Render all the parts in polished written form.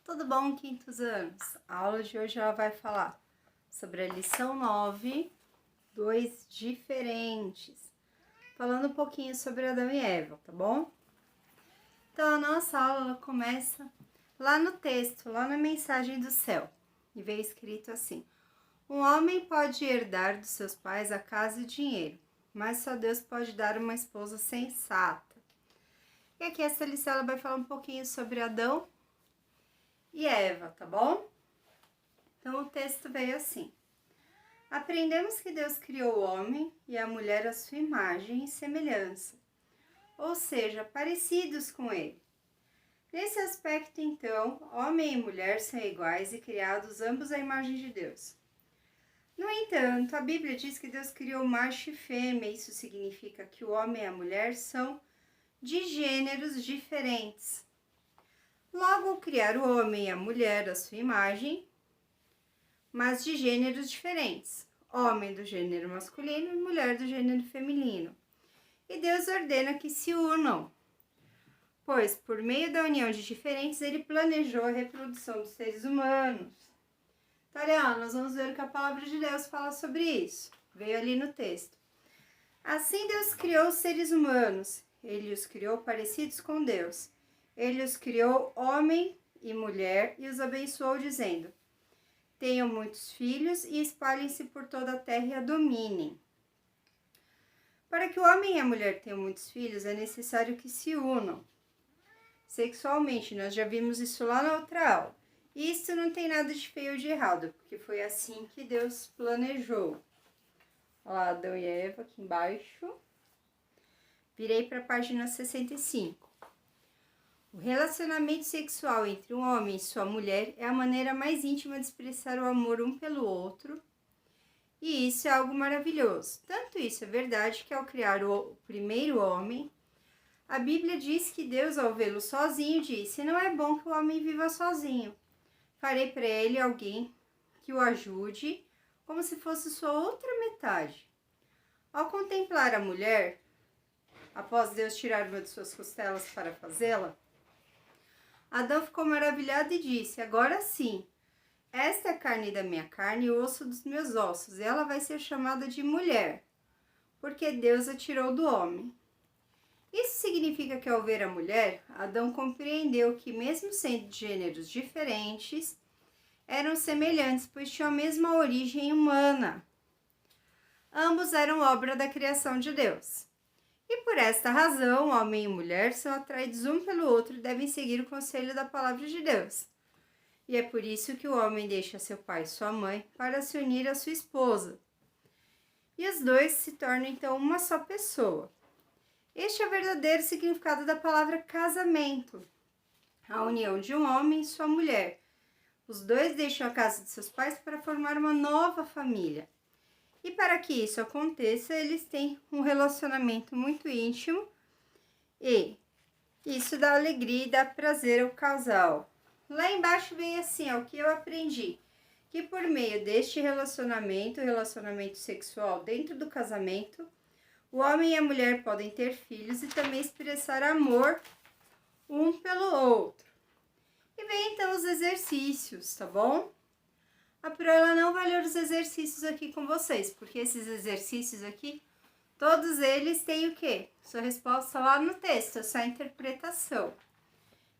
Tudo bom, quintos anos? A aula de hoje ela vai falar sobre a lição 9, dois diferentes, falando um pouquinho sobre Adão e Eva, tá bom? Então a nossa aula ela começa lá no texto, lá na mensagem do céu, e vem escrito assim: um homem pode herdar dos seus pais a casa e o dinheiro, mas só Deus pode dar uma esposa sensata. E aqui essa lição ela vai falar um pouquinho sobre Adão e Eva, tá bom? Então o texto veio assim: aprendemos que Deus criou o homem e a mulher à sua imagem e semelhança, ou seja, parecidos com ele. Nesse aspecto, então, homem e mulher são iguais e criados ambos à imagem de Deus. No entanto, a Bíblia diz que Deus criou macho e fêmea. Isso significa que o homem e a mulher são de gêneros diferentes. Logo, criar o homem e a mulher à sua imagem, mas de gêneros diferentes. Homem do gênero masculino e mulher do gênero feminino. E Deus ordena que se unam, pois por meio da união de diferentes, ele planejou a reprodução dos seres humanos. Então, olha, nós vamos ver o que a palavra de Deus fala sobre isso. Veio ali no texto. Assim Deus criou os seres humanos. Ele os criou parecidos com Deus. Ele os criou homem e mulher e os abençoou dizendo: tenham muitos filhos e espalhem-se por toda a terra e a dominem. Para que o homem e a mulher tenham muitos filhos, é necessário que se unam sexualmente. Nós já vimos isso lá na outra aula. E isso não tem nada de feio ou de errado, porque foi assim que Deus planejou. Olha lá, Adão e Eva aqui embaixo. Virei para a página 65. O relacionamento sexual entre um homem e sua mulher é a maneira mais íntima de expressar o amor um pelo outro. E isso é algo maravilhoso. Tanto isso é verdade que ao criar o primeiro homem, a Bíblia diz que Deus, ao vê-lo sozinho, disse: não é bom que o homem viva sozinho. Farei para ele alguém que o ajude, como se fosse sua outra metade. Ao contemplar a mulher, após Deus tirar uma de suas costelas para fazê-la, Adão ficou maravilhado e disse: agora sim, esta é a carne da minha carne e o osso dos meus ossos, e ela vai ser chamada de mulher, porque Deus a tirou do homem. Isso significa que ao ver a mulher, Adão compreendeu que, mesmo sendo de gêneros diferentes, eram semelhantes, pois tinham a mesma origem humana. Ambos eram obra da criação de Deus. E por esta razão, homem e mulher são atraídos um pelo outro e devem seguir o conselho da palavra de Deus. E é por isso que o homem deixa seu pai e sua mãe para se unir à sua esposa. E os dois se tornam então uma só pessoa. Este é o verdadeiro significado da palavra casamento. A união de um homem e sua mulher. Os dois deixam a casa de seus pais para formar uma nova família. E para que isso aconteça, eles têm um relacionamento muito íntimo e isso dá alegria e dá prazer ao casal. Lá embaixo vem assim, o que eu aprendi: que por meio deste relacionamento, o relacionamento sexual dentro do casamento, o homem e a mulher podem ter filhos e também expressar amor um pelo outro. E vem então os exercícios, tá bom? A Pro ela não vai ler os exercícios aqui com vocês, porque esses exercícios aqui, todos eles têm o quê? Sua resposta lá no texto, a sua interpretação.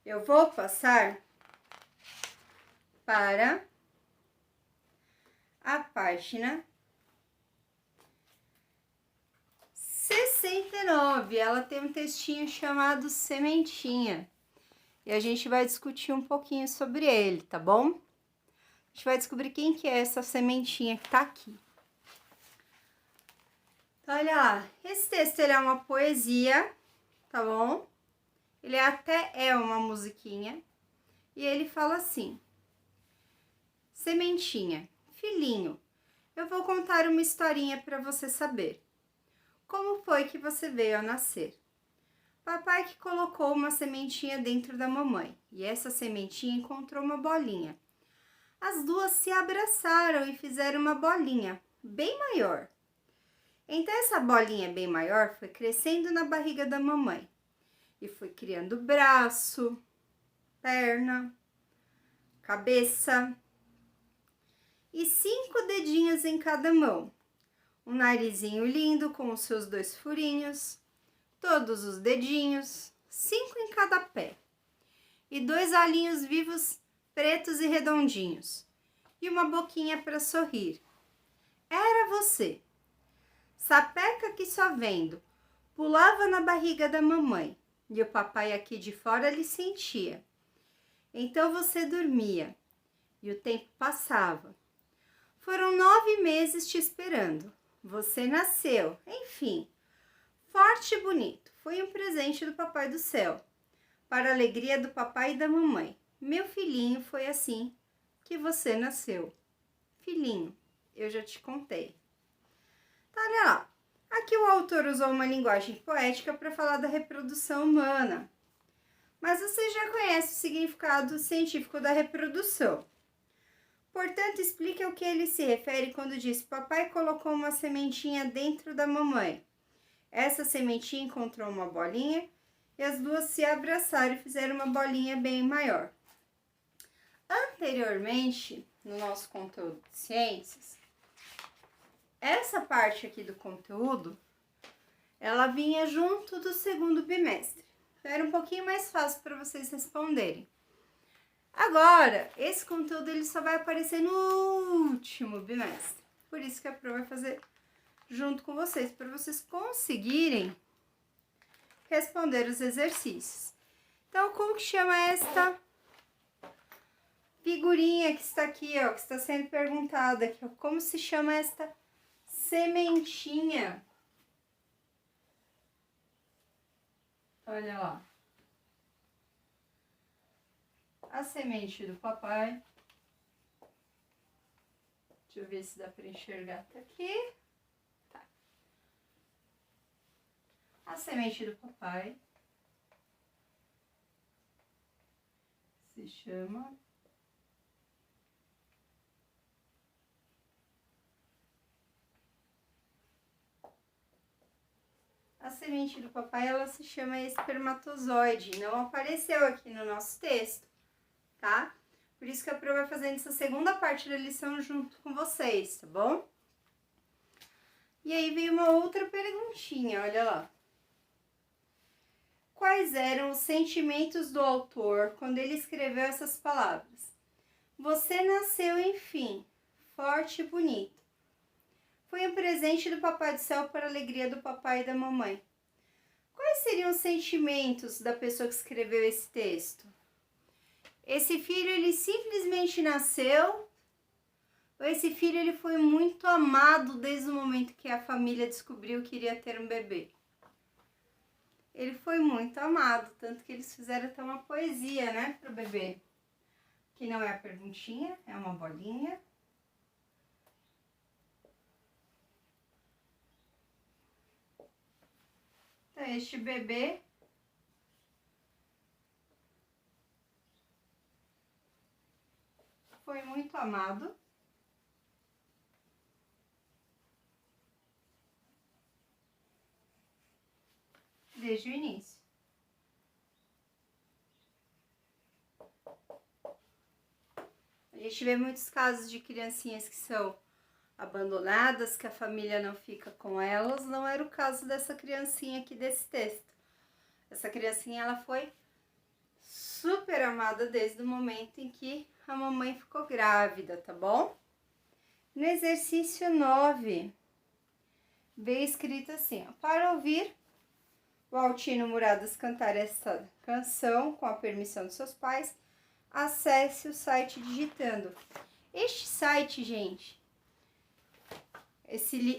Eu vou passar para a página 69. Ela tem um textinho chamado Sementinha. E a gente vai discutir um pouquinho sobre ele, tá bom? A gente vai descobrir quem que é essa sementinha que tá aqui. Então, olha lá. Esse texto, ele é uma poesia, tá bom? Ele até é uma musiquinha. E ele fala assim: sementinha, filhinho, eu vou contar uma historinha para você saber. Como foi que você veio a nascer? Papai que colocou uma sementinha dentro da mamãe, e essa sementinha encontrou uma bolinha. As duas se abraçaram e fizeram uma bolinha bem maior. Então essa bolinha bem maior foi crescendo na barriga da mamãe e foi criando braço, perna, cabeça e 5 dedinhos em cada mão. Um narizinho lindo com os seus 2 furinhos, todos os dedinhos, 5 em cada pé. E 2 olhinhos vivos, pretos e redondinhos. E uma boquinha para sorrir. Era você. Sapeca que só vendo, pulava na barriga da mamãe. E o papai aqui de fora lhe sentia. Então você dormia. E o tempo passava. Foram 9 meses te esperando. Você nasceu, enfim, forte e bonito. Foi um presente do Papai do Céu, para a alegria do papai e da mamãe. Meu filhinho, foi assim que você nasceu. Filhinho, eu já te contei. Tá, olha lá. Aqui o autor usou uma linguagem poética para falar da reprodução humana. Mas você já conhece o significado científico da reprodução. Portanto, explique ao que ele se refere quando diz: papai colocou uma sementinha dentro da mamãe. Essa sementinha encontrou uma bolinha e as duas se abraçaram e fizeram uma bolinha bem maior. Anteriormente, no nosso conteúdo de ciências, essa parte aqui do conteúdo, ela vinha junto do segundo bimestre. Então, era um pouquinho mais fácil para vocês responderem. Agora, esse conteúdo ele só vai aparecer no último bimestre. Por isso que a Pro vai fazer junto com vocês, para vocês conseguirem responder os exercícios. Então, como que chama esta figurinha que está aqui, ó, que está sendo perguntada aqui, ó, como se chama esta sementinha? Olha lá. A semente do papai. Deixa eu ver se dá para enxergar. Tá aqui. Tá. A semente do papai se chama ela se chama espermatozoide. Não apareceu aqui no nosso texto, tá? Por isso que a Pro vai fazendo essa segunda parte da lição junto com vocês, tá bom? E aí veio uma outra perguntinha, olha lá. Quais eram os sentimentos do autor quando ele escreveu essas palavras? Você nasceu, enfim, forte e bonito. Foi um presente do Papai do Céu para a alegria do papai e da mamãe. Quais seriam os sentimentos da pessoa que escreveu esse texto? Esse filho, ele simplesmente nasceu, ou esse filho, ele foi muito amado desde o momento que a família descobriu que iria ter um bebê? Ele foi muito amado, tanto que eles fizeram até uma poesia, né, pro bebê. Que não é a perguntinha, é uma bolinha. Então, este bebê foi muito amado desde o início. A gente vê muitos casos de criancinhas que são abandonadas, que a família não fica com elas. Não era o caso dessa criancinha aqui desse texto. Essa criancinha, ela foi super amada desde o momento em que a mamãe ficou grávida, tá bom? No exercício 9, veio escrito assim, ó: para ouvir o Altino Muradas cantar essa canção com a permissão de seus pais, acesse o site digitando. Este site, gente,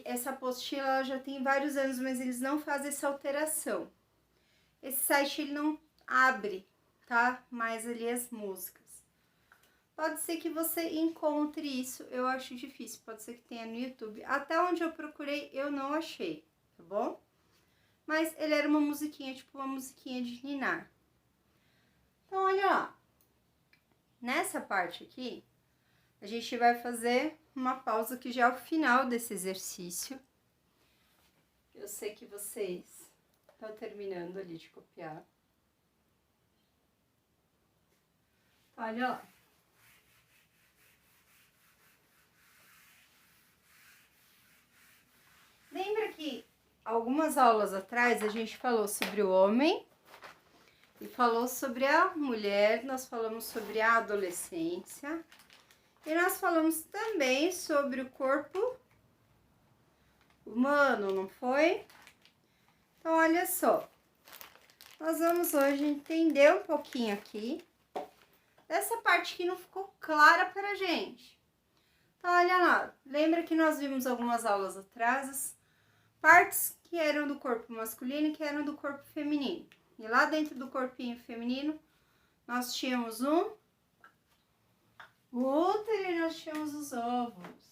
essa apostila ela já tem vários anos, mas eles não fazem essa alteração. Esse site ele não abre, tá? Mais ali as músicas. Pode ser que você encontre isso, eu acho difícil, pode ser que tenha no YouTube. Até onde eu procurei, eu não achei, tá bom? Mas ele era uma musiquinha, tipo uma musiquinha de ninar. Então, olha lá. Nessa parte aqui, a gente vai fazer uma pausa que já é o final desse exercício. Eu sei que vocês estão terminando ali de copiar. Olha lá. algumas aulas atrás a gente falou sobre o homem e falou sobre a mulher, nós falamos sobre a adolescência e nós falamos também sobre o corpo humano, não foi? Então, olha só, nós vamos hoje entender um pouquinho aqui dessa parte que não ficou clara pra gente. Então, olha lá, lembra que nós vimos algumas aulas atrás as partes que eram do corpo masculino e que eram do corpo feminino. E lá dentro do corpinho feminino, nós tínhamos o útero e nós tínhamos os óvulos.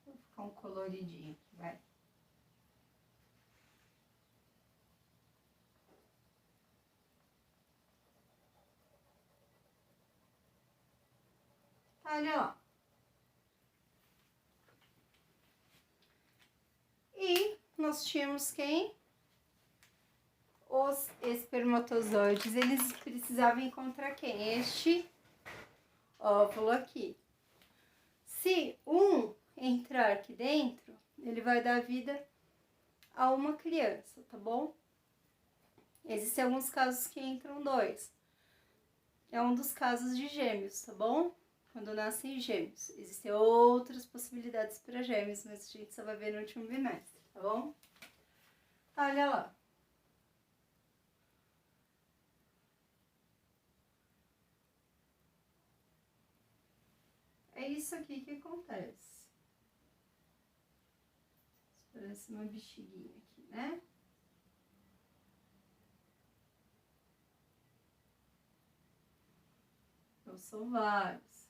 Vou ficar um coloridinho aqui, vai. Olha lá. E nós tínhamos quem? Os espermatozoides, eles precisavam encontrar quem? Este óvulo aqui. Se um entrar aqui dentro, ele vai dar vida a uma criança, tá bom? Existem alguns casos que entram dois. É um dos casos de gêmeos, tá bom? Quando nascem gêmeos. Existem outras possibilidades para gêmeos, mas a gente só vai ver no último bimestre, tá bom? Olha lá. É isso aqui que acontece. Parece uma bexiguinha aqui, né? Então, são vários.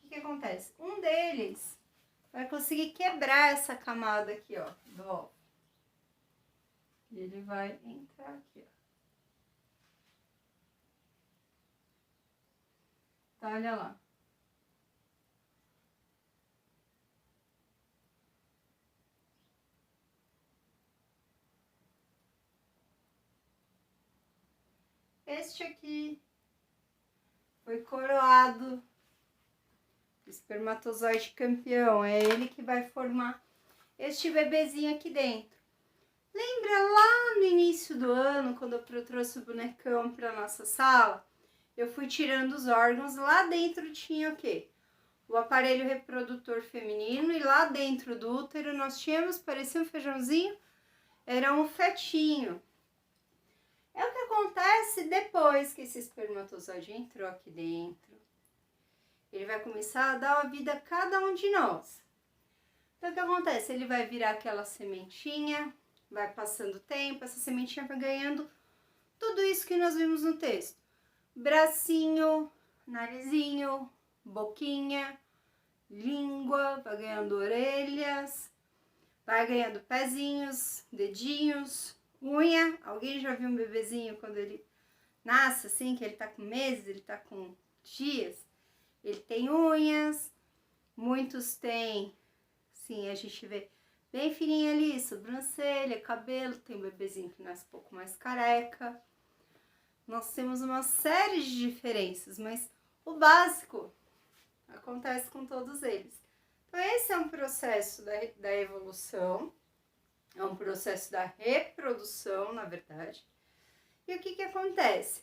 O que acontece? Um deles vai conseguir quebrar essa camada aqui, ó, do óvulo. E ele vai entrar aqui, ó. Tá, olha lá. Este aqui foi coroado, espermatozoide campeão. É ele que vai formar este bebezinho aqui dentro. Lembra lá no início do ano, quando eu trouxe o bonecão para nossa sala? Eu fui tirando os órgãos, lá dentro tinha o quê? O aparelho reprodutor feminino e lá dentro do útero nós tínhamos, parecia um feijãozinho, era um fetinho. É o que acontece depois que esse espermatozoide entrou aqui dentro. Ele vai começar a dar a vida a cada um de nós. Então o que acontece? Ele vai virar aquela sementinha, vai passando o tempo, essa sementinha vai ganhando tudo isso que nós vimos no texto. Bracinho, narizinho, boquinha, língua, vai ganhando orelhas, vai ganhando pezinhos, dedinhos, unha. Alguém já viu um bebezinho quando ele nasce assim, que ele tá com meses, ele tá com dias? Ele tem unhas, muitos têm, sim, a gente vê bem fininho ali, sobrancelha, cabelo, tem um bebezinho que nasce um pouco mais careca. Nós temos uma série de diferenças, mas o básico acontece com todos eles. Então, esse é um processo da evolução, é um processo da reprodução, na verdade. E o que que acontece?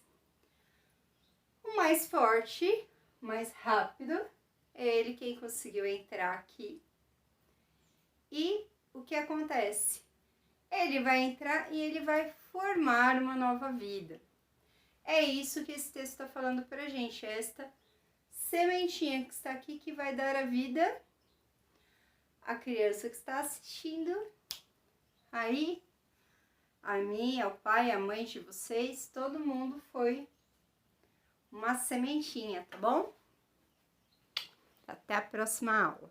O mais forte, mais rápido, é ele quem conseguiu entrar aqui. E o que acontece? Ele vai entrar e ele vai formar uma nova vida. É isso que esse texto está falando pra gente, é esta sementinha que está aqui que vai dar a vida à criança que está assistindo aí, a mim, ao pai, à mãe de vocês, todo mundo foi uma sementinha, tá bom? Até a próxima aula.